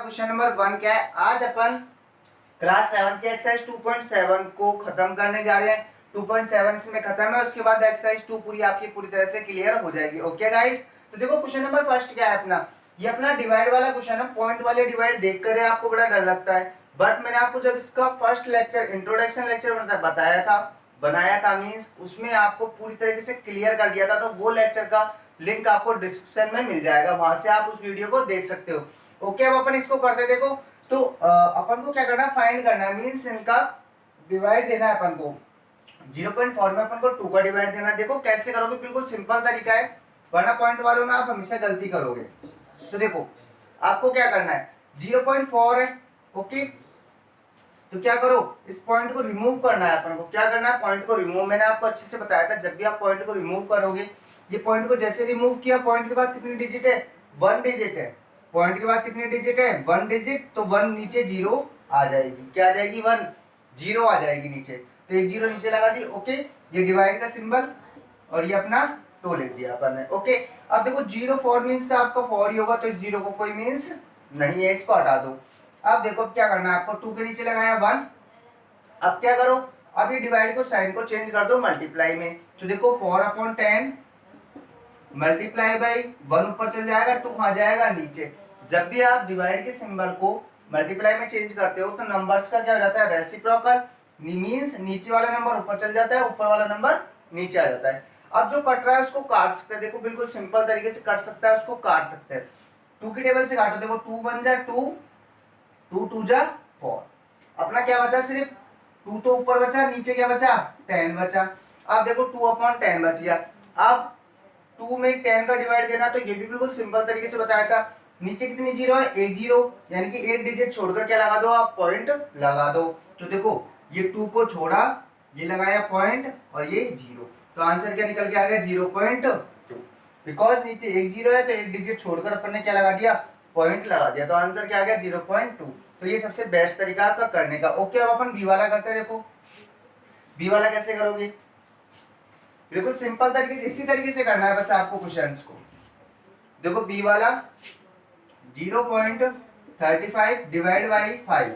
Question number 1 क्या है। आज अपन क्लास 7 के एक्सरसाइज 2.7 को खत्म करने जा रहे हैं। 2.7 इसमें खत्म है, उसके बाद एक्सरसाइज 2 पूरी आपकी पूरी तरह से क्लियर हो जाएगी। ओके गाइस, तो देखो क्वेश्चन नंबर फर्स्ट क्या है अपना, ये अपना डिवाइड वाला क्वेश्चन है। पॉइंट वाले डिवाइड देख कर आपको बड़ा डर लगता है, बट मैंने आपको जब इसका फर्स्ट लेक्चर इंट्रोडक्शन लेक्चर बनाया था मीन्स उसमें आपको पूरी तरीके से क्लियर कर दिया था। तो वो लेक्चर का लिंक आपको डिस्क्रिप्शन में मिल जाएगा, वहां से आप उस वीडियो को देख सकते हो। ओके, अब अपन इसको करते देखो। तो अपन को क्या करना है, फाइंड करना है, मीन्स इनका डिवाइड देना है अपन को। 0.4 में अपन को 2 का डिवाइड देना है। देखो कैसे करोगे, बिल्कुल सिंपल तरीका है, वरना पॉइंट वालों में आप हमेशा गलती करोगे। तो देखो आपको क्या करना है, 0.4 है, ओके, तो क्या करो, इस पॉइंट को रिमूव करना है अपन को। क्या करना है, पॉइंट को रिमूव। मैंने आपको अच्छे से बताया था, जब भी आप पॉइंट को रिमूव करोगे, ये पॉइंट को जैसे रिमूव किया, पॉइंट के बाद कितनी डिजिट है, 1 डिजिट है। पॉइंट के बाद कितनी डिजिट है, 1 डिजिट, तो 1 नीचे 0 आ जाएगी। क्या आ जाएगी, 1 0 आ जाएगी नीचे, तो एक 0 नीचे लगा दी। ओके, ये डिवाइड का सिंबल और ये अपना 2 लिख दिया अपन ने। ओके, अब देखो 0.4 मीन्स आपका 4 ही होगा, तो इस 0 को कोई मीन्स नहीं है, इसको हटा दो। अब देखो क्या करना है आपको, 2 के नीचे लगाया 1। अब क्या करो, अब ये डिवाइड को साइन को चेंज कर दो मल्टीप्लाई में। तो देखो 4/10 मल्टीप्लाई बाई 1 ऊपर चल जाएगा, 2 आ जाएगा नीचे। जब भी आप डिवाइड के सिंबल को मल्टीप्लाई में चेंज करते हो तो नंबर्स का क्या हो जाता है, रेसिप्रोकल, मींस नीचे वाला नंबर ऊपर चल जाता है, ऊपर वाला नंबर नीचे आ जाता है। अब जो कट रहा है उसको काट सकते हैं, देखो बिल्कुल सिंपल तरीके से कट सकता है, उसको काट सकते हैं। 2 की टेबल से काटो, देखो 2 1 जा 2, 2 2 जा 4। अपना क्या बचा, सिर्फ 2 तो ऊपर बचा, नीचे क्या बचा, 10 बचा। अब देखो 2/10 बच गया। अब 2 में 10 का डिवाइड देना, तो ये भी बिल्कुल सिंपल तरीके से बताया था। नीचे कितनी जीरो है, एक जीरो, यानी कि एक डिजिट छोड़कर क्या लगा दो आप, पॉइंट लगा दो। तो देखो ये 2 को छोड़ा, ये लगाया पॉइंट और ये 0, तो आंसर क्या निकल के आ गया, 0.2। बिकॉज नीचे एक जीरो है तो एक डिजिट छोड़कर अपन ने क्या लगा दिया, पॉइंट लगा दिया, तो आंसर क्या आ गया, 0.2। तो ये सबसे बेस्ट तरीका आपका करने का। ओके, अब अपन बी वाला करते हैं। देखो बी वाला कैसे करोगे, बिल्कुल सिंपल तरीके से, इसी तरीके से करना है बस आपको क्वेश्चंस को। देखो बी वाला 0.35 डिवाइड बाई 5।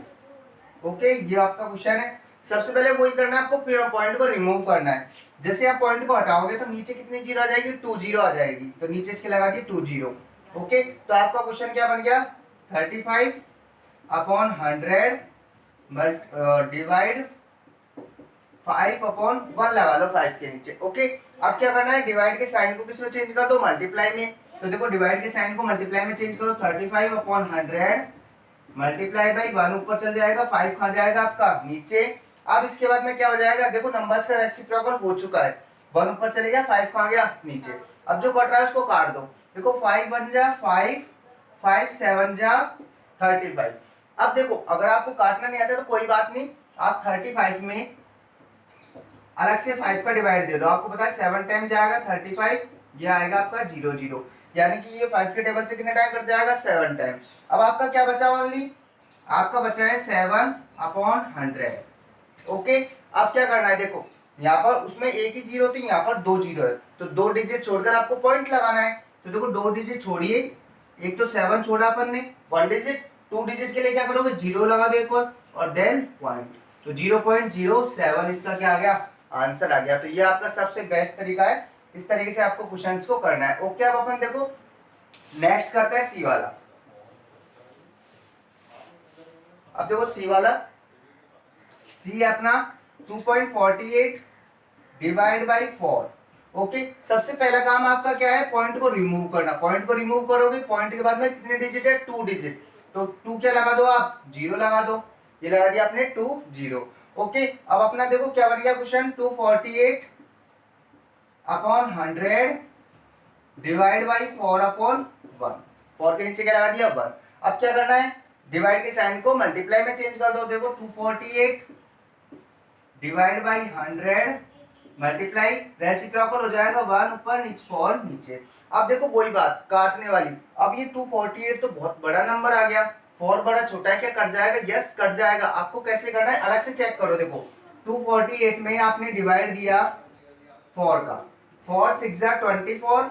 ओके, ये आपका क्वेश्चन है। सबसे पहले वही करना है आपको, पॉइंट को रिमूव करना है। जैसे आप पॉइंट को हटाओगे तो नीचे कितनी जीरो आ जाएगी, 2 0 आ जाएगी, तो नीचे इसके लगा दी 2 0। ओके, तो आपका क्वेश्चन क्या बन गया, 35/100 डिवाइड 5/1 लगा लो 5 के नीचे। ओके, अब क्या करना है, डिवाइड के साइन को किसमें चेंज कर दो, मल्टीप्लाई में। तो देखो डिवाइड के साइन को मल्टीप्लाई में चेंज करो, 35/100 मल्टीप्लाई बाई 1 ऊपर चल जाएगा, 5 खा जाएगा आपका नीचे। अब इसके बाद में क्या हो जाएगा, देखो नंबर्स का रेसिप्रोकल हो चुका है, 1 ऊपर चलेगा, 5 खा गया नीचे। अब जो कट रहा है उसको काट दो। देखो 5 1 जा 5, 5 7 जा 35। अब देखो अगर आपको काटना नहीं आता तो कोई बात नहीं, आप 35 में अलग से 5 का डिवाइड दे दो। आपको पता है 7 टाइम जाएगा 35, ये आएगा आपका 0 0, यानी कि ये 5 के टेबल से कितने टाइम कट जाएगा, 7 टाइम। अब आपका क्या बचा, ओनली आपका बचा है 7/100। ओके, अब क्या करना है, देखो यहाँ पर उसमें एक ही जीरो थी, यहाँ पर 2 जीरो है, तो 2 डिजिट छोड़कर आपको पॉइंट लगाना है। तो देखो 2 डिजिट छोड़िए, एक तो 7 छोड़ा अपन ने, 1 डिजिट, 2 डिजिट के लिए क्या करोगे, 0 लगा दो एक और देन पॉइंट, तो 0.07 इसका क्या आ गया, आंसर आ गया। तो ये आपका सबसे बेस्ट तरीका है, इस तरीके से आपको क्वेश्चंस को करना है। ओके, अब अपन देखो नेक्स्ट करते हैं सी वाला। अब देखो सी वाला, सी अपना 2.48 डिवाइड बाई 4। ओके, सबसे पहला काम आपका क्या है, पॉइंट को रिमूव करना। पॉइंट को रिमूव करोगे, पॉइंट के बाद में कितने डिजिट है, 2 डिजिट, तो 2 क्या लगा दो आप, 0 लगा दो, ये लगा दिया आपने 2 0। ओके, अब अपना देखो क्या बन गया क्वेश्चन, 248/100 डिवाइड बाई 4/1। 4 के नीचे क्या लगा दिया, 1। अब क्या करना है, डिवाइड के साइन को मल्टीप्लाई में चेंज कर दो। देखो 248 डिवाइड बाई 100 मल्टीप्लाई, रेसिप्रोकल हो जाएगा, 1 ऊपर नीचे 4 नीचे। अब देखो वही बात काटने वाली, अब ये 248 तो बहुत बड़ा नंबर आ गया, 4 बड़ा छोटा है, क्या कट जाएगा, यस कट जाएगा। आपको कैसे करना है, अलग से चेक करो। देखो 248 में आपने डिवाइड दिया 4 का, 4 6 जा 24,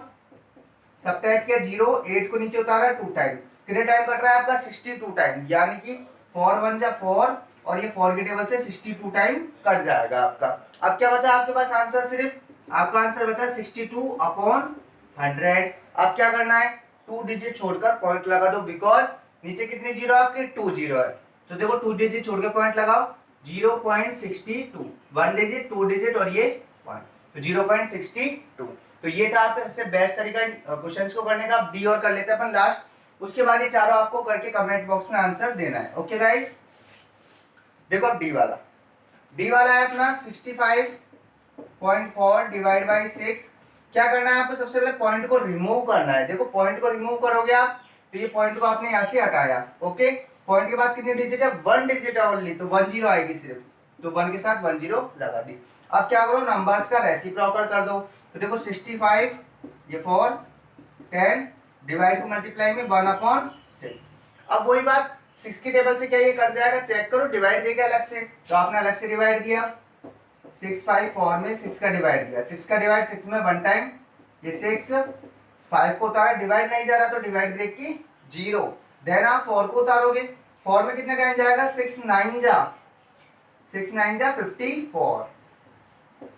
सब्ट्रैक्ट किया 0, 8 को नीचे उतारा 2 टाइम, कितने टाइम कट रहा है आपका 62 टाइम, यानी कि 4 1 जा 4 और ये 4 के टेबल से 62 टाइम कट जाएगा आपका। अब क्या बचा आपके पास आंसर, सिर्फ आपका आंसर बचा 62/100। अब क्या करना है, 2 डिजिट छोड़कर पॉइंट लगा दो, बिकॉज नीचे कितने जीरो आपके 2 जीरो है। तो देखो 2 डिजिट छोड़ के पॉइंट लगाओ, 0.62, 1 डिजिट 2 डिजिट और ये पॉइंट, तो 0.62। तो ये था आपका सबसे बेस्ट तरीका क्वेश्चंस को करने का। डी और कर लेते हैं अपन लास्ट, उसके बाद ये चारों आपको करके कमेंट बॉक्स में आंसर देना है। ओके गाइस, देखो डी वाला है अपना 65.4 डिवाइड बाई 6। क्या करना है आपको, सबसे पहले पॉइंट को रिमूव करना है। देखो पॉइंट को रिमूव करोगे आप, तो ये पॉइंट को आपने यहाँ से हटाया। ओके, पॉइंट के बाद कितनी डिजिट है, 1 डिजिट है ओनली, तो 1 0 आएगी सिर्फ, तो 1 के साथ 1 0 लगा दी। अब क्या करो, नंबर्स का रेसिप्रोकल कर दो। तो देखो 65 ये 4 10 डिवाइड को मल्टीप्लाई में 1/6। अब वही बात 6 की टेबल से क्या ये कट जाएगा, चेक करो, डिवाइड देगा अलग से, तो आपने अलग से डिवाइड दिया। 6 5 4 में 6 का डिवाइड दिया, 6 का डिवाइड 6 में 1 टाइम, ये 6 5 को उतारा, डिवाइड नहीं जा रहा तो डिवाइड ब्रेक की 0। देन आप 4 को उतारोगे, 4 में कितना टाइम जाएगा, 6 9 जा 54,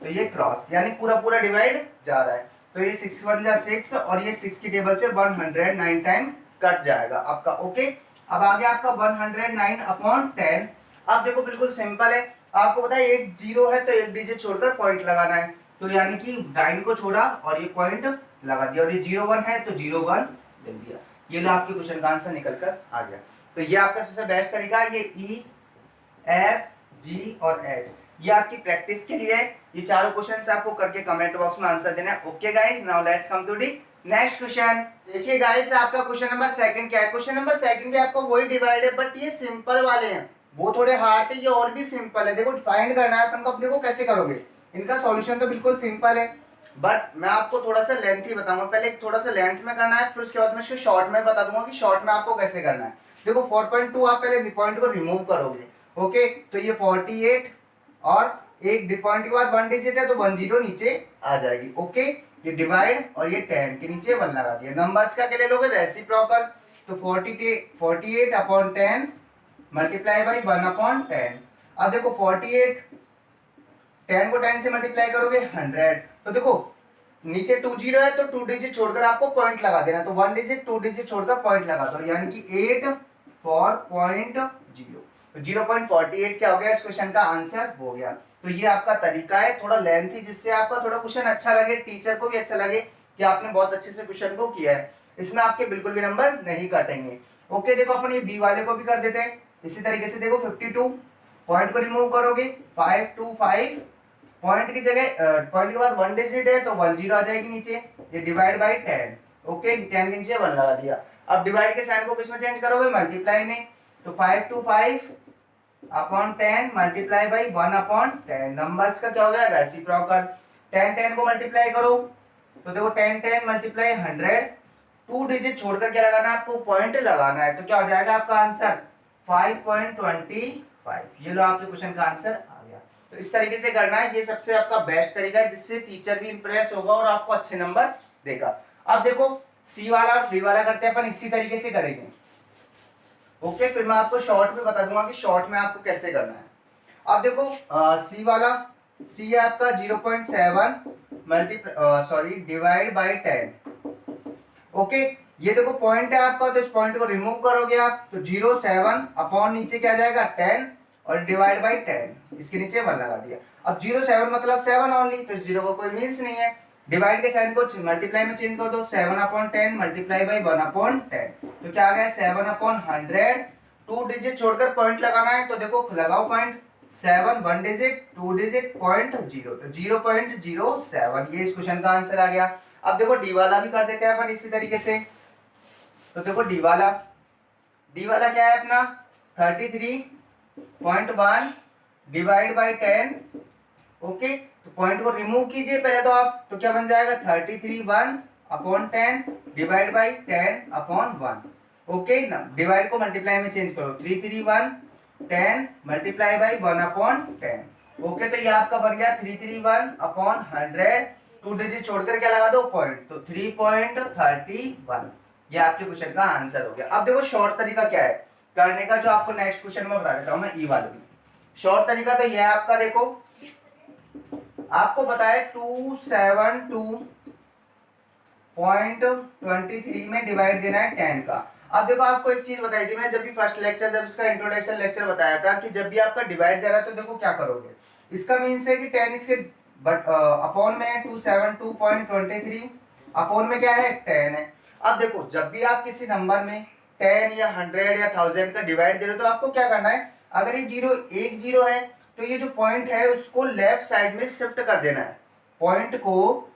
तो ये क्रॉस, यानी पूरा पूरा डिवाइड जा रहा है। तो ये 6 1 जा 6 और ये 6 की टेबल से 109 टाइम कट जाएगा आपका। ओके, अब आ गया आपका 109/10। अब देखो बिल्कुल सिंपल है, आपको पता है एक जीरो है तो एक डिजिट छोड़कर पॉइंट लगाना है, तो यानी कि 9 को छोड़ा और ये पॉइंट लगा दिया, और ये 0 1 है तो 0 1 लिख दिया। ये लो आपके क्वेश्चन का आंसर निकल कर आ गया। तो ये आपका सबसे बेस्ट तरीका है, ये ई एफ जी और एच, ये आपकी प्रैक्टिस के लिए है। ये चारों क्वेश्चंस आपको करके कमेंट बॉक्स में आंसर देना है। Okay guys, now let's come to the next question. देखिए गाइस, आपका क्वेश्चन नंबर सेकंड क्या है, क्वेश्चन नंबर सेकंड के आपको वही डिवाइड है, बट ये सिंपल वाले हैं, वो थोड़े हार्ड थे, ये और भी सिंपल है। देखो फाइंड करना है अपन को, अब देखो कैसे करोगे, इनका सॉल्यूशन तो बिल्कुल सिंपल है, बट मैं आपको थोड़ा सा लेंथ ही बताऊंगा। पहले थोड़ा सा लेंथ में करना है, फिर उसके बाद मैं इसको शॉर्ट में बता दूंगा कि शॉर्ट में आपको कैसे करना है। देखो 4.2 आप पहले पॉइंट को रिमूव करोगे। ओके, तो ये 48 और एक पॉइंट के बाद 1 डिजिट है तो 1 0 नीचे आ जाएगी। ओके, ये डिवाइड और ये 10 के नीचे 1 लगा दिया। नंबर्स का क्या ले लोगे, रेसिप्रोकल, तो 48/10 मल्टीप्लाई बाई 1/10। अब देखो 48 10 को 10 से मल्टीप्लाई करोगे 100, तो देखो नीचे 2 0 है तो 2 डिजिट छोड़कर आपको पॉइंट लगा देना, तो 1 डिजिट 2 डिजिट छोड़कर पॉइंट लगा दो, यानी कि 8/0, तो 0.48 क्या हो गया, इस क्वेश्चन का आंसर हो गया। तो ये आपका तरीका है, थोड़ा लेंथी, जिससे आपका थोड़ा क्वेश्चन अच्छा लगे, टीचर को भी अच्छा लगे कि आपने बहुत अच्छे से क्वेश्चन को किया है। इसमें आपके बिल्कुल भी नंबर नहीं काटेंगे। ओके, देखो अपन ये बी वाले को भी कर देते हैं इसी तरीके से। देखो 52 पॉइंट को रिमूव करोगे, 525 पॉइंट की जगह पॉइंट के बाद 1 डिजिट है तो 1 0 आ जाएगी नीचे, ये डिवाइड बाई 10। ओके, 10 के नीचे 1 लगा दिया। अब डिवाइड के साइन को किसमें चेंज करोगे, मल्टीप्लाई में, तो 525/10 मल्टीप्लाई बाई 1/10। नंबर्स का क्या हो गया, रेसिप्रोकल। 10 10 को मल्टीप्लाई करो, तो देखो 10 10 मल्टीप्लाई 100, 2 डिजिट छोड़कर क्या लगाना है आपको, पॉइंट लगाना है, तो क्या हो जाएगा आपका आंसर 5.25। ये लो आपके क्वेश्चन का आंसर आ गया। तो इस तरीके से करना है, ये सबसे आपका बेस्ट तरीका है, जिससे टीचर भी इंप्रेस होगा और आपको अच्छे नंबर देगा। अब देखो सी वाला और डी वाला करते हैं अपन, इसी तरीके से करेंगे। ओके, फिर मैं आपको शॉर्ट में बता दूंगा कि शॉर्ट में आपको कैसे करना है। अब देखो सी वाला, सी है आपका 0.7 डिवाइड बाई 10। ओके, ये देखो पॉइंट है आपका, तो इस पॉइंट को रिमूव करोगे आप, तो 0.7 अपॉन नीचे क्या जाएगा 10 और डिवाइड बाई 10, इसके नीचे 1 लगा दिया। अब 0.7 मतलब 7 ऑनली, तो 0 का कोई मीन्स नहीं है। डिवाइड के साइन को मल्टीप्लाई में चेंज कर दो, 7/10 मल्टीप्लाई बाई 1/10, तो क्या आ गया 7/100। 2 डिजिट छोड़कर पॉइंट लगाना है, तो देखो लगाओ पॉइंट, 7 1 डिजिट 2 डिजिट पॉइंट 0, तो 0.07, ये इस क्वेश्चन का आंसर आ गया। अब देखो डी वाला भी कर देते हैं अपन इसी तरीके से। तो देखो डी वाला क्या है अपना 33.1 डिवाइड बाई 10। ओके, तो पॉइंट को रिमूव कीजिए पहले तो आप, तो क्या बन जाएगा 33/1/10 डिवाइड बाई 10/1। ओके ना, डिवाइड को मल्टीप्लाई में चेंज करो, 331 मल्टीप्लाई बाई 1/10। ओके, तो ये आपका बन गया 331/100। 2 डिजिट छोड़कर क्या लगा दो, पॉइंट, तो 3.31। ये आपके क्वेश्चन का आंसर हो गया। अब देखो शॉर्ट तरीका क्या है करने का, जो आपको नेक्स्ट क्वेश्चन में बता देता हूं मैं, ई वाले में। शॉर्ट तरीका तो यह है आपका, देखो आपको पता है 272.23 में डिवाइड देना है 10 का। अब देखो आपको एक चीज बताई थी मैं जब भी फर्स्ट लेक्चर, जब इसका इंट्रोडक्शन लेक्चर बताया था कि जब भी आपका डिवाइड जा रहा है तो देखो क्या करोगे, इसका मीन्स है कि 10 इसके बट अपॉन में 272.23 अपॉन में क्या है 10 है। अब देखो जब भी आप किसी नंबर में 10 या 100 या 1000 का डिवाइड दे रहे हो तो आपको क्या करना है, अगर ये जीरो एक जीरो है तो ये जो पॉइंट है उसको लेफ्ट साइड में शिफ्ट कर देना है, पॉइंट को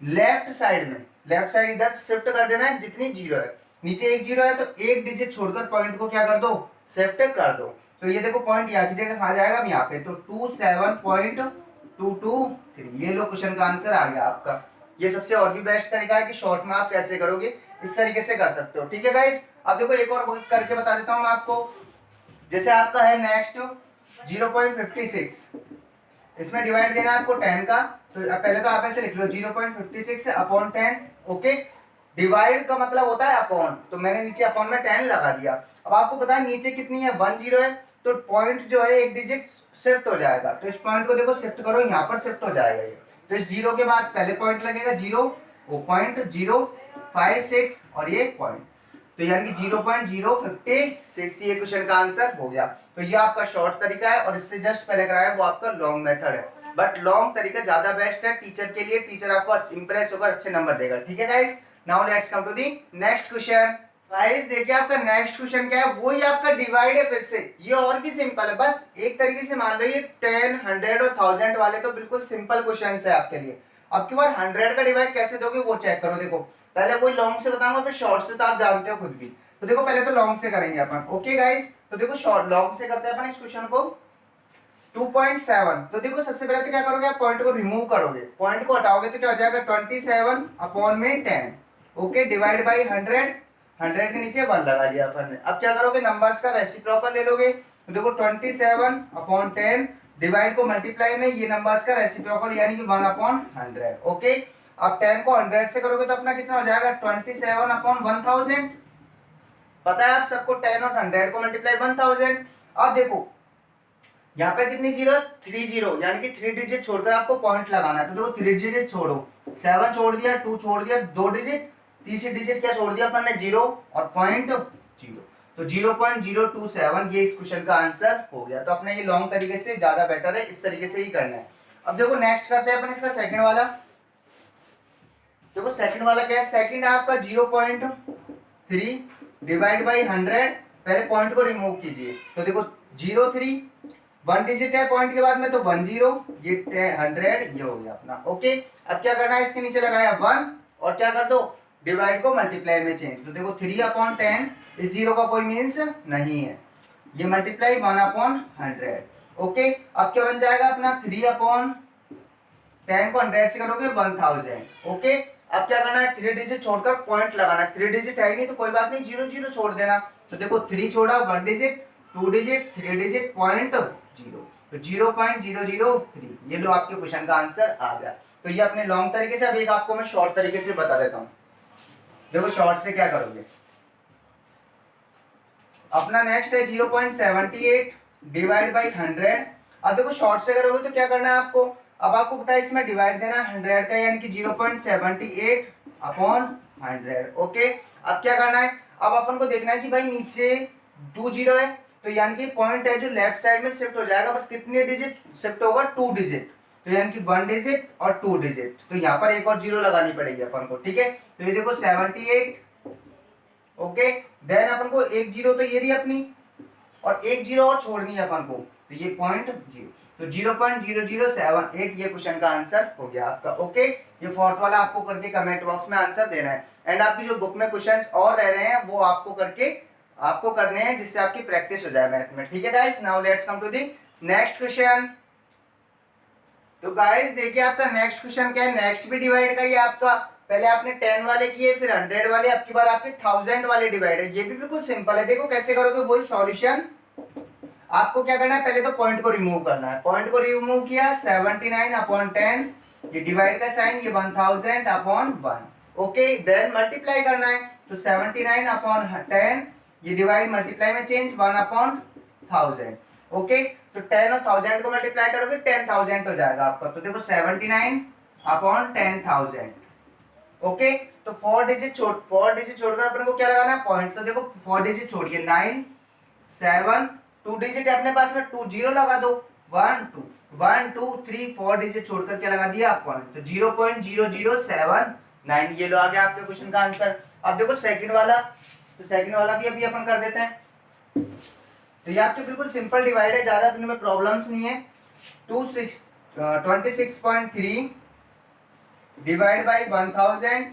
लेफ्ट साइड में, लेफ्ट साइड इधर शिफ्ट कर देना है जितनी जीरो है। नीचे एक जीरो है तो एक डिजिट छोड़कर पॉइंट को क्या कर दो, शिफ्ट कर दो। तो ये देखो पॉइंट यहाँ की जगह कहाँ जाएगा, यहाँ पे, तो 27.223, ये लो क्वेश्चन का आंसर आ गया आपका। ये सबसे और भी बेस्ट तरीका है कि शॉर्ट में आप कैसे करोगे, इस तरीके से कर सकते हो। ठीक है गाइस, अब देखो एक और करके बता देता हूँ मैं आपको। जैसे आपका है नेक्स्ट 0.56, इसमें डिवाइड देना है आपको 10 का, तो पहले तो आप ऐसे लिख लो 0.56 अपॉन 10। ओके, डिवाइड का मतलब होता है अपॉन, तो मैंने नीचे अपॉन में 10 लगा दिया। अब आपको पता है नीचे कितनी है 1 0 है, तो पॉइंट जो है एक डिजिट शिफ्ट हो जाएगा, तो इस पॉइंट को देखो शिफ्ट करो, यहाँ पर शिफ्ट हो जाएगा ये। तो इस जीरो के बाद पहले पॉइंट लगेगा 0.056 और ये पॉइंट, तो यानी कि 0.056, ये क्वेश्चन का आंसर हो गया। तो ये आपका शॉर्ट तरीका है और इससे जस्ट पहले कराया वो आपका लॉन्ग मेथड है, बट लॉन्ग तरीका ज्यादा बेस्ट है टीचर के लिए, टीचर आपको इंप्रेस होकर अच्छे नंबर देगा। ठीक है guys, now let's come to the next question. Guys देखिए आपका नेक्स्ट क्वेश्चन क्या है, वही आपका डिवाइड है फिर से, ये और भी सिंपल है, बस एक तरीके से मान लो ये 10, 100 और 1000 वाले तो बिल्कुल सिंपल क्वेश्चन है आपके लिए। अब की बार 100 का डिवाइड कैसे दोगे वो चेक करो। देखो पहले वही लॉन्ग से बताऊंगा फिर शॉर्ट से, तो आप जानते हो खुद भी। तो देखो पहले तो लॉन्ग से करेंगे अपन। ओके गाइस, तो देखो शॉर्ट लॉन्ग से करते हैं अपन इस क्वेश्चन को। 2.7, तो देखो सबसे पहले तो क्या करोगे, आप पॉइंट को रिमूव करोगे, पॉइंट को हटाओगे तो क्या हो जाएगा 27 अपॉन में 10। ओके, डिवाइड बाई 100, 100 के नीचे 1 लगा दिया अपन ने। अब क्या करोगे, नंबर्स का रेसिप्रोकल ले लोगे, तो देखो 27 अपॉन 10 डिवाइड को मल्टीप्लाई में ये नंबर्स का रेसिप्रोकल यानी कि 1 अपॉन 100। ओके, अब 10 को 100 से करोगे तो अपना कितना हो जाएगा 27 अपॉन 1000। पता है आप सबको 10 और 100 को मल्टीप्लाई 1000। अब देखो यहाँ पे कितनी जीरो, 3 जीरो, यानी कि 3 डिजिट छोड़कर आपको पॉइंट लगाना है। तो देखो 3 डिजिट छोड़ो, 7 छोड़ दिया, 2 छोड़ दिया, 2 डिजिट, तीसरी डिजिट क्या छोड़ दिया अपन ने, 0 और पॉइंट 0, तो 0.027 ये इस क्वेश्चन का आंसर हो गया। तो अपने ये लॉन्ग तरीके से ज्यादा बेटर है, इस तरीके से ही करना है। अब देखो नेक्स्ट करते हैं अपन इसका सेकंड वाला। देखो सेकंड वाला क्या है, सेकंड है आपका 0.3 डिवाइड बाई 100, पहले पॉइंट को रिमूव कीजिए, तो देखो 0.3, 1 डिजिट है पॉइंट के बाद में तो 10, ये 100, ये हो गया अपना। ओके, अब क्या करना है, इसके नीचे लगाया 1 और क्या कर दो, डिवाइड को मल्टीप्लाई में चेंज, तो देखो 3 अपॉन 10, इस जीरो का कोई मीन्स नहीं है, ये मल्टीप्लाई 1 अपॉन 100। ओके, अब क्या बन जाएगा अपना 3 अपॉन 10 को 100 से करोगे 1000। ओके, अब क्या करना है, 3 डिजिट छोड़कर पॉइंट लगाना है, 3 डिजिट है ही नहीं तो कोई बात नहीं, 0 0 छोड़ देना, तो देखो 3 छोड़ा, 1 डिजिट, 2 डिजिट, 3 डिजिट, पॉइंट 0, तो 0.003, ये लो आपके क्वेश्चन का आंसर आ गया। तो ये अपने लॉन्ग तरीके से, अब एक आपको मैं शॉर्ट तरीके से बता देता हूँ। देखो शॉर्ट से क्या करोगे, अपना नेक्स्ट है 0.78 डिवाइड बाई 100। अब देखो शॉर्ट से करोगे तो क्या करना है आपको, अब आपको पता है इसमें डिवाइड देना 100 का, यानी कि 0.78 अपॉन 100। ओके, अब क्या करना है, अब अपन को देखना है कि भाई नीचे 2 जीरो है, तो यानी कि पॉइंट है जो लेफ्ट साइड में शिफ्ट हो जाएगा, बट कितने डिजिट शिफ्ट होगा, 2 डिजिट, तो यानी कि 1 डिजिट और 2 डिजिट, तो यहाँ पर एक और जीरो लगानी पड़ेगी अपन को। ठीक है, तो ये देखो 78। ओके, देन अपन को एक जीरो तो ये रही अपनी, और एक जीरो और छोड़नी है अपन को, तो ये पॉइंट 0, तो 0.0078 ये क्वेश्चन का आंसर हो गया आपका। ओके, ये फोर्थ वाला आपको करके कमेंट बॉक्स में आंसर देना है, एंड आपकी जो बुक में क्वेश्चंस और रह रहे हैं वो आपको करने हैं, जिससे आपकी प्रैक्टिस हो जाए मैथ में। ठीक है guys, now let's come to the next question. तो गाइस देखिए आपका नेक्स्ट क्वेश्चन क्या है, नेक्स्ट भी डिवाइड का ही आपका, पहले आपने 10 वाले किए, फिर 100 वाले, अब की बार आपके 1000 वाले डिवाइड है। ये भी बिल्कुल सिंपल है, देखो कैसे करोगे, वही सॉल्यूशन। आपको क्या करना है, पहले तो पॉइंट को रिमूव करना है, पॉइंट को रिमूव किया, 79 अपॉन 10, ये डिवाइड का साइन, ये 1000 अपॉन 1। ओके, देन मल्टीप्लाई करना है, तो 79 अपॉन 10, ये डिवाइड मल्टीप्लाई में चेंज 1 अपॉन 1000। ओके, तो 10 और 1000 को मल्टीप्लाई करोगे 10,000 हो जाएगा आपका। तो देखो 79 अपॉन 10,000। ओके, तो 4 डिजिट छोड़कर अपन को क्या लगाना है, पॉइंट। तो देखो 4 डिजिट छोड़िए, 9 7, 2 डिजिट है अपने पास में, 2 0 लगा दो, 1 2 1 2 3, 4 डिजिट छोड़कर क्या लगा दिया, पॉइंट। तो 0.0079, ये लो आ गया आपके क्वेश्चन का आंसर। अब देखो सेकंड वाला, तो सेकंड वाला भी अभी अपन कर देते हैं। तो ये आपके बिल्कुल सिंपल डिवाइड है, ज्यादा अपने में प्रॉब्लम्स नहीं है। 26.3 डिवाइड बाई 1000।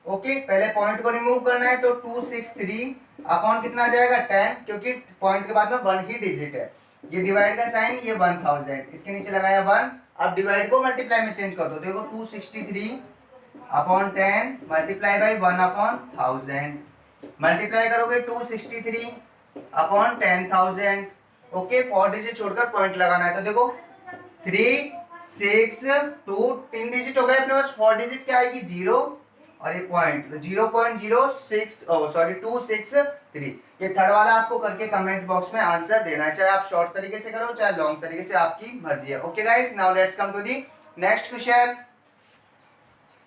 ओके, पहले पॉइंट को रिमूव करना है, तो 263 अपॉन कितना आ जाएगा 10, क्योंकि पॉइंट के बाद में 1 ही डिजिट है। ये डिवाइड का साइन, ये 1000, इसके नीचे लगाया 1। अब डिवाइड को मल्टीप्लाई में चेंज कर दो, देखो 263 upon 10 multiply by 1 upon 1000। Multiply करोगे 263 अपॉन 10,000। ओके, 4 डिजिट छोड़कर पॉइंट लगाना है, तो देखो 3 6 2, 3 डिजिट हो गए अपने पास, 4 डिजिट क्या आएगी 0 और ये पॉइंट, तो 0.263। ये थर्ड वाला आपको करके कमेंट बॉक्स में आंसर देना है, चाहे आप शॉर्ट तरीके से करो चाहे लॉन्ग तरीके से, आपकी मर्जी है। Okay guys, now let's come to the next question.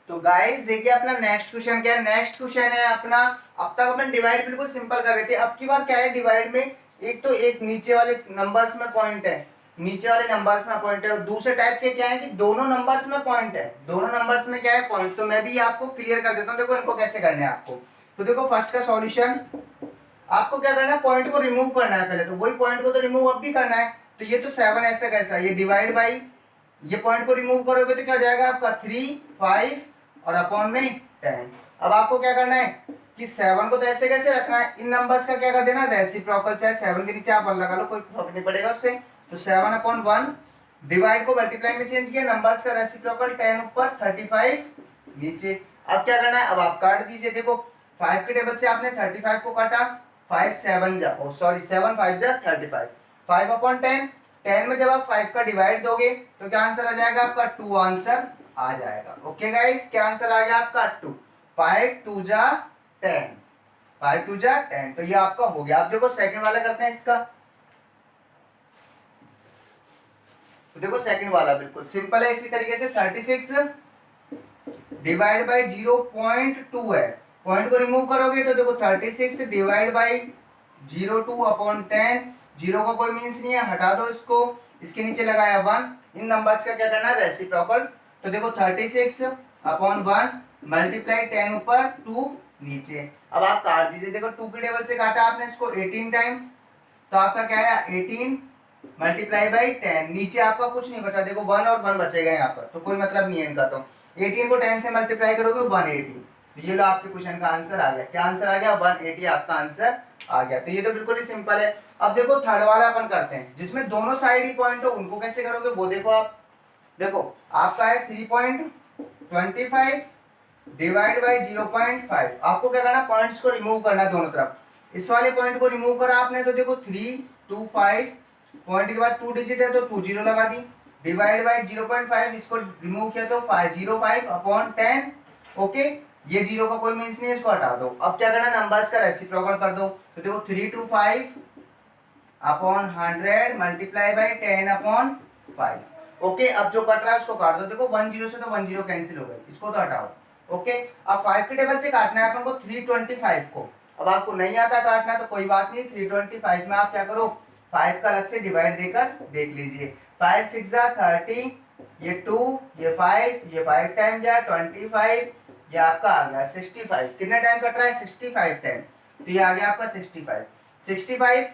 तो गाइस देखिए अपना नेक्स्ट क्वेश्चन क्या है। नेक्स्ट क्वेश्चन है अपना, अब तक अपन डिवाइड बिल्कुल सिंपल कर रहे थे, अब की बार क्या है डिवाइड में, एक तो एक नीचे वाले नंबर्स में पॉइंट है, नीचे वाले नंबर्स में पॉइंट है, और दूसरे टाइप के क्या है कि दोनों नंबर्स में पॉइंट है, दोनों नंबर्स में क्या है पॉइंट। तो मैं भी आपको क्लियर कर देता हूँ, देखो इनको कैसे करना है आपको। तो देखो फर्स्ट का सॉल्यूशन, आपको क्या करना है, पॉइंट को रिमूव करना है पहले, तो वही पॉइंट को तो रिमूव अब भी करना है। तो ये तो 7 ऐसा कैसा, ये डिवाइड बाई, ये पॉइंट को रिमूव करोगे तो क्या हो जाएगा आपका 3 5 और अपॉन में 10। अब आपको क्या करना है कि 7 को तो ऐसे कैसे रखना है, इन नंबर्स का क्या कर देना रेसिप्रोकल, चाहे 7 के नीचे आप 1 लगा लो, कोई फर्क नहीं पड़ेगा उससे। तो 7 अपॉन 1, डिवाइड को मल्टीप्लाई में चेंज किया, नंबर्स का रेसिप्रोकल 10 ऊपर 35 नीचे। अब क्या करना है, अब आप काट दीजिए, देखो 5 के टेबल से आपने 35 को काटा, 5 7 जा, ओ सॉरी 7 5 जा 35, 5 अपॉन 10, 10 में जब आप 5 का डिवाइड दोगे तो क्या आंसर आ जाएगा आपका 2 आंसर आ जाएगा। ओके गाइस, क्या आंसर आ गया आपका 2, 5 2 जा 10, 5 2 जा 10, तो ये आपका हो गया। अब देखो सेकंड वाला करते हैं इसका। तो देखो सेकंड वाला बिल्कुल सिंपल है, इसी तरीके से 36 डिवाइड बाई 0.2 है, पॉइंट को रिमूव करोगे तो देखो 36 डिवाइड बाई 0.2 अपॉन 10, जीरो का कोई मीन्स नहीं है, हटा दो इसको, इसके नीचे लगाया 1, इन नंबर्स का क्या करना है रेसिप्रोकल। तो देखो 36 अपॉन 1 मल्टीप्लाई 10 ऊपर 2 नीचे। अब आप काट दीजिए, देखो 2 के टेबल से काटा आपने इसको 18 टाइम, तो आपका क्या है 18 मल्टीप्लाई बाई 10, नीचे आपका कुछ नहीं बचा, देखो 1 और 1 बचेगा यहाँ पर, तो कोई मतलब नहीं है इनका। तो 18 को 10 से मल्टीप्लाई करोगे 180, तो ये लो आपके क्वेश्चन का आंसर आ गया। क्या आंसर आ गया 180 आपका आंसर आ गया। तो ये तो बिल्कुल ही सिंपल है। अब देखो थर्ड वाला अपन करते हैं, जिसमें दोनों साइड ही पॉइंट हो, उनको कैसे करोगे वो देखो आप। देखो आपका है 3.25 डिवाइड बाई 0.5, आपको क्या करना पॉइंट्स को रिमूव करना है दोनों तरफ। इस वाले पॉइंट को रिमूव करा आपने, तो देखो 3 2 5, पॉइंट के बाद 2 डिजिट है तो 2 0 लगा दी, डिवाइड बाई 0.5, इसको रिमूव किया तो 505 अपॉन 10। ओके, ये 0 का कोई मीन्स नहीं है, इसको हटा दो। अब क्या करना नंबर्स का रेसिप्रोकल कर दो, तो देखो 325 upon 100 multiply by 10 upon 5। Okay, अब जो कट रहा है उसको काट दो, देखो 10 से तो 10 कैंसिल हो गए, इसको तो हटाओ। ओके, अब 5 के टेबल से काटना है अपन को 325 को। अब आपको नहीं आता काटना तो कोई बात नहीं, 325 में आप क्या करो 5 का अलग से डिवाइड देकर देख लीजिए, 5 6 जा 30, ये 2 ये 5, ये 5 टाइम जा 25, ये आपका आ गया 65। कितने टाइम कट रहा है 65 टाइम, तो ये आ गया आपका 65।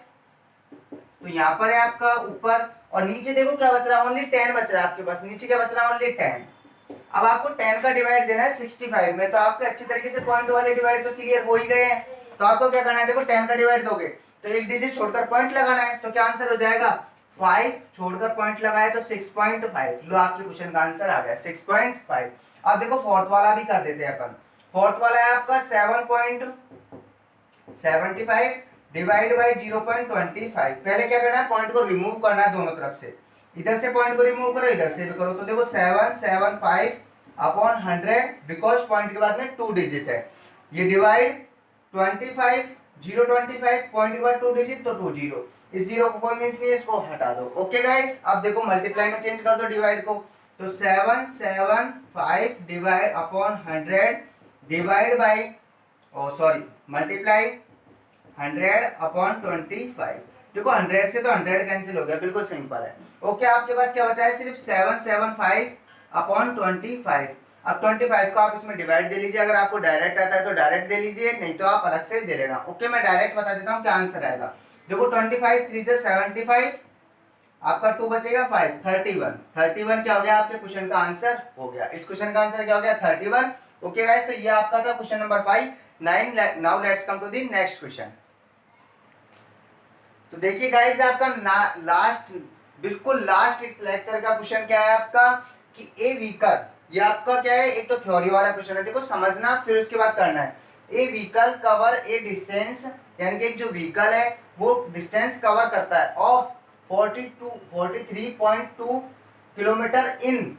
तो यहाँ पर है आपका ऊपर, और नीचे देखो क्या बच रहा है, ओनली 10 बच रहा है आपके पास, नीचे क्या बच रहा है ओनली 10। अब आपको 10 का डिवाइड देना है 65 में, तो आपके अच्छी तरीके से पॉइंट वाले डिवाइड तो क्लियर हो ही गए हैं। तो आपको क्या करना है, देखो 10 का डिवाइड दोगे तो एक डिजिट छोड़कर पॉइंट लगाना है, तो क्या आंसर हो जाएगा 5 छोड़कर पॉइंट लगाए तो 6.5। लो आपके क्वेश्चन का आंसर आ गया 6.5। अब देखो फोर्थ वाला भी कर देते हैं अपन। फोर्थ वाला है आपका 7.75 डिवाइड बाई 0.25। पहले क्या करना है पॉइंट को रिमूव करना है दोनों तरफ से, इधर से पॉइंट को रिमूव करो इधर से भी करो, तो देखो 775 अपॉन 100, बिकॉज पॉइंट के बाद में 2 डिजिट है, ये डिवाइड 25, 0.25 पॉइंट के बाद 2 डिजिट तो 2 जीरो, इस जीरो को कोई मीन्स नहीं है, इसको हटा दो। ओके गाइस, अब देखो मल्टीप्लाई में चेंज कर दो डिवाइड को, तो 775 divide upon 100 divide by, oh sorry multiply 100 upon 25। देखो 100 से तो 100 कैंसिल हो गया, बिल्कुल सिंपल है। ओके, आपके पास क्या बचा है, सिर्फ 775 अपॉन 25। अब 25 को आप इसमें डिवाइड दे लीजिए, अगर आपको डायरेक्ट आता है तो डायरेक्ट दे लीजिए, नहीं तो आप अलग से दे लेना। ओके, मैं डायरेक्ट बता देता हूँ क्या आंसर आएगा। देखो 25 3 से 75, आपका 2 बचेगा 5, 31। 31 क्या हो गया, आपके क्वेश्चन का आंसर हो गया। इस क्वेश्चन का आंसर क्या हो गया, 31। ओके गाइस, तो ये आपका था question number 5 9। Now let's come to the next question. तो देखिए गाइस, आपका लास्ट, बिल्कुल लास्ट इस लेक्चर का क्वेश्चन क्या है आपका, कि ए व्हीकल, ये आपका क्या है, एक तो थ्योरी वाला क्वेश्चन है, देखो समझना फिर उसके बाद करना है। ए व्हीकल कवर ए डिस्टेंस, यानी कि एक जो व्हीकल है वो डिस्टेंस कवर करता है of 43.2 kilometre in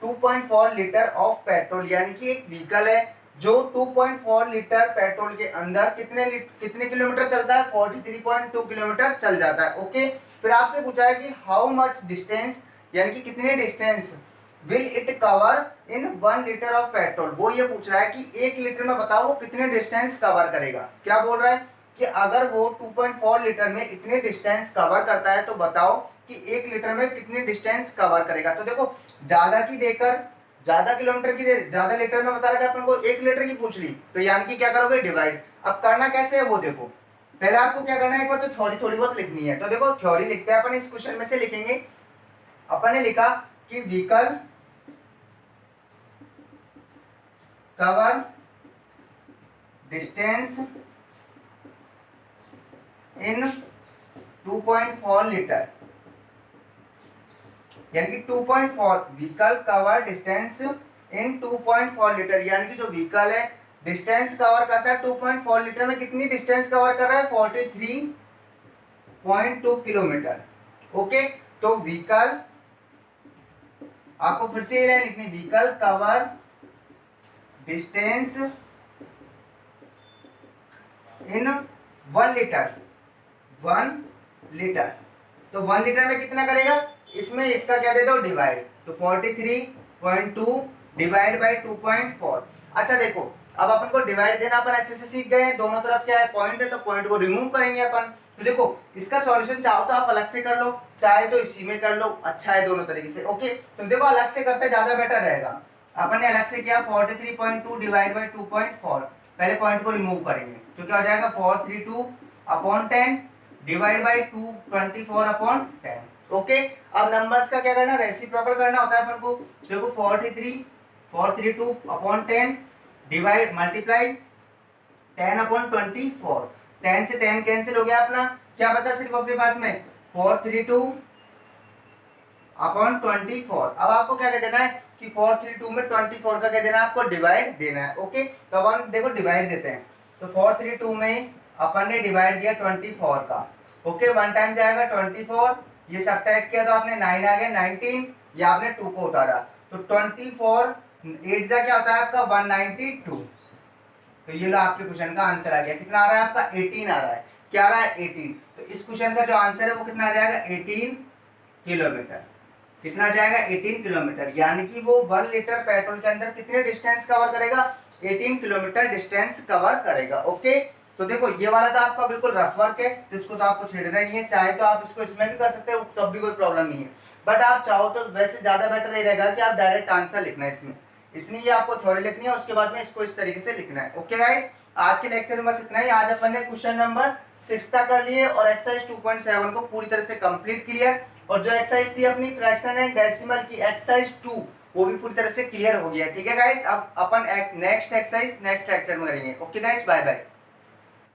2.4 litre of petrol, यानी कि एक व्हीकल है जो 2.4 लीटर पेट्रोल के अंदर कितने किलोमीटर चलता है, 43.2 किलोमीटर चल जाता है। ओके, फिर आपसे पूछा है कि हाउ मच डिस्टेंस, यानी कि कितने distance will it cover in 1 litre of petrol. वो ये पूछ रहा है कि 1 लीटर में बताओ वो कितने डिस्टेंस कवर करेगा। क्या बोल रहा है कि अगर वो 2.4 लीटर में इतने डिस्टेंस कवर करता है तो बताओ कि 1 लीटर में कितनी डिस्टेंस कवर करेगा। तो देखो ज्यादा की देकर, ज्यादा किलोमीटर की दे, ज्यादा लीटर में बता रहा है, अपन को 1 लीटर की पूछ ली, तो यानी कि क्या करोगे, डिवाइड। अब करना कैसे है वो देखो, पहले आपको क्या करना है, एक बार तो थ्योरी थोड़ी बहुत लिखनी है। तो देखो थ्योरी लिखते हैं अपन, इस क्वेश्चन में से लिखेंगे। अपन ने लिखा कि vehicle cover distance in 2.4 litre, यानी कि 2.4 vehicle cover distance in 2.4 litre, यानी कि जो व्हीकल है डिस्टेंस कवर करता है 2.4 लीटर में, कितनी डिस्टेंस कवर कर रहा है, 43.2 किलोमीटर। ओके, तो व्हीकल, आपको फिर से ये लाइन लिखनी, vehicle cover distance in 1 litre, 1 litre, तो 1 लीटर में कितना करेगा, इसमें इसका क्या दे दो, डिवाइड, तो 43.2 डिवाइड बाई 2.4। अच्छा देखो, अब अपन को डिवाइड देना अपन अच्छे से सीख गए हैं, दोनों तरफ क्या है, पॉइंट है, तो पॉइंट को रिमूव करेंगे अपन। तो देखो इसका सॉल्यूशन चाहो तो आप अलग से कर लो, चाहे तो इसी में कर लो, अच्छा है दोनों तरीके से। ओके, तो देखो अलग से करते ज्यादा बेटर रहेगा। अपन ने अलग से किया 43.2 डिवाइड बाई 2.4, पहले पॉइंट को रिमूव करेंगे, तो क्या हो जाएगा, 432 upon 10 divide by 224 upon 10। Okay, अब नंबर्स का क्या करना, रेसिप्रोकल करना होता है अपन को। देखो 432 अपॉन 10 डिवाइड मल्टीप्लाई 10 अपॉन 24, 10 से 10 कैंसिल हो गया अपना, क्या बचा सिर्फ अपने पास में 432 अपॉन 24। अब आपको क्या कह देना है कि 432 में 24 का क्या देना है, आपको डिवाइड देना है। ओके, तो अब हम देखो डिवाइड देते हैं, तो 432 में अपन ने डिवाइड दिया 24 का। ओके, 1 टाइम जाएगा 24, ये सब्ट्रैक्ट किया तो आपने 9 आ गया, 19, ये आपने 2 को उतारा, तो 24 8 जा क्या होता है आपका 192। तो ये लो आपके क्वेश्चन का आंसर आ गया, कितना आ रहा है आपका 18 आ रहा है, क्या आ रहा है 18। तो इस क्वेश्चन का जो आंसर है वो कितना आ जाएगा 18 किलोमीटर, कितना आ जाएगा 18 किलोमीटर, यानी कि वो 1 लीटर पेट्रोल के अंदर कितने डिस्टेंस कवर करेगा, 18 किलोमीटर डिस्टेंस कवर करेगा। ओके, तो देखो ये वाला तो आपका बिल्कुल रफ वर्क है, तो इसको तो आपको छेड़ना ही है, चाहे तो आप इसको इसमें भी कर सकते हो तब भी कोई प्रॉब्लम नहीं है, बट आप चाहो तो वैसे ज्यादा बेटर ये रहेगा कि आप डायरेक्ट आंसर लिखना है इसमें, इतनी ही आपको थ्योरी लिखनी है, उसके बाद में इसको इस तरीके से लिखना है। ओके गाइस, आज के लेक्चर में बस इतना ही। आज अपन ने क्वेश्चन नंबर 6 तक कर लिए और एक्सरसाइज 2.7 को पूरी तरह से कंप्लीट क्लियर, और जो एक्सरसाइज थी अपनी फ्रैक्शन एंड डेसिमल की एक्सरसाइज 2 वो भी पूरी तरह से क्लियर हो गया। ठीक है गाइस, अब अपन नेक्स्ट एक्सरसाइज नेक्स्ट लेक्चर में करेंगे। Okay guys, bye bye.